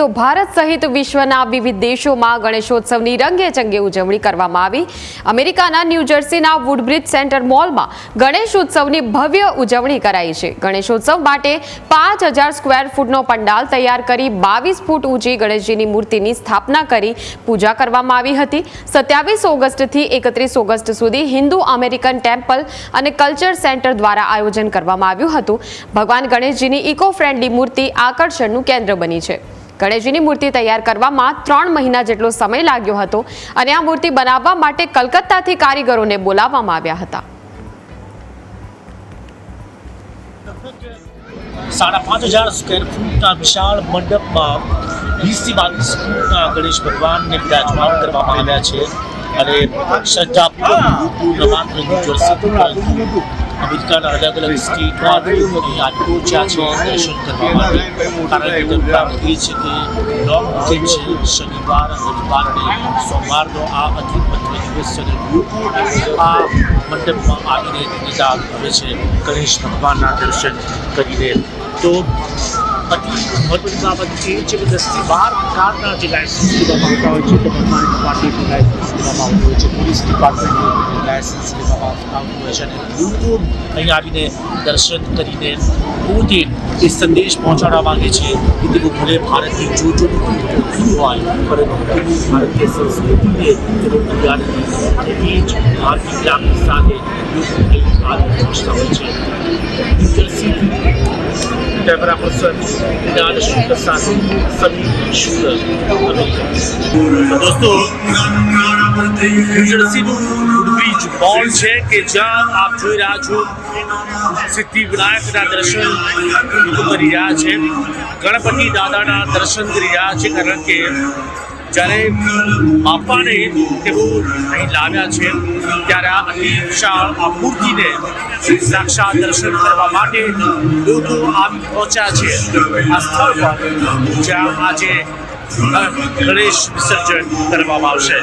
તો ભારત સહિત વિશ્વના વિવિધ દેશોમાં ગણેશોત્સવની રંગેચંગે ઉજવણી કરવામાં આવી। અમેરિકાના ન્યૂ જર્સીના વુડબ્રિજ સેન્ટર મોલમાં ગણેશોત્સવની ભવ્ય ઉજવણી કરાઈ છે। ગણેશોત્સવ માટે 5000 સ્ક્વેર ફૂટનો પંડાલ તૈયાર કરી 22 ફૂટ ઊંચી ગણેશજીની મૂર્તિની સ્થાપના કરી પૂજા કરવામાં આવી હતી। 27 ઓગસ્ટથી 31 ઓગસ્ટ સુધી હિન્દુ અમેરિકન ટેમ્પલ અને કલ્ચર સેન્ટર દ્વારા આયોજન કરવામાં આવ્યું હતું। ભગવાન ગણેશજીની ઇકો ફ્રેન્ડલી મૂર્તિ આકર્ષણનું કેન્દ્ર બની છે। ગણેશજીની મૂર્તિ તૈયાર કરવામાં 3 મહિના જેટલો સમય લાગ્યો હતો અને આ મૂર્તિ બનાવવા માટે કલકત્તાથી કારીગરોને બોલાવવામાં આવ્યા હતા। 5000 સ્ક્વેર ફૂટના વિશાળ મંડપમાં 20 થી 22 ફૂટના ગણેશ ભગવાનને બિરાજમાન કરવામાં આવ્યા છે અને શ્રદ્ધાપૂર્વક માત્ર ન્યૂ જર્સી અમેરિકાના અલગ અલગ સ્ટેટમાંથી આવી પહોંચ્યા છે દર્શન કરવા માટે। કારણ કે તેમના એ છે કે લોંગ વીકેન્ડ છે, શનિવાર રવિવાર અને સોમવારનો આ અતિમહત્વ દિવસ છે અને આ મંડપમાં આવીને નિદા આવે છે ગણેશ ભગવાનના દર્શન કરીને। તો અતિ મહત્વની બાબત એ છે કે 10 થી 12 પ્રકારના જે લાયસન્સ લેવામાં આવતા હોય છે તે ભગવાન ડિપાર્ટમેન્ટનું લાયસન્સ લેવામાં આવતું હોય છે, પોલીસ ડિપાર્ટમેન્ટનું લાયસન્સ લેવામાં આવતું હોય છે અને લોકો અહીં આવીને દર્શન કરીને પોતે એ સંદેશ પહોંચાડવા માંગે છે કે તેઓ ભલે ભારતની જોજોનું હોય પરંતુ ભારતીય સંસ્કૃતિને તેઓ તૈયાર નથી। એ જ ભારતીય લાગણી સાથે લોકો અહીં આવી પહોંચતા હોય છે। ન્યૂ જર્સીથી कैमरा पर्सन निदान शुक्ल साथ सभी शुक्ल दोस्तों न्यू जर्सीનું વુડબ્રિજ મોલ છે કે જ્યાં આપ જોઈ રહ્યા છો સિદ્ધિવિનાયકના દર્શન કરી રહ્યા છે, ગણપતિ દાદાના દર્શન કરી રહ્યા છે। કારણ કે જ્યારે બાપાને તેઓ અહીં લાવ્યા છે ત્યારે આ અતિ વિશાળ આ મૂર્તિને સાક્ષાત દર્શન કરવા માટે લોકો આવી પહોંચ્યા છે આ સ્થળ પર જ્યાં આજે ગણેશ વિસર્જન કરવામાં આવશે।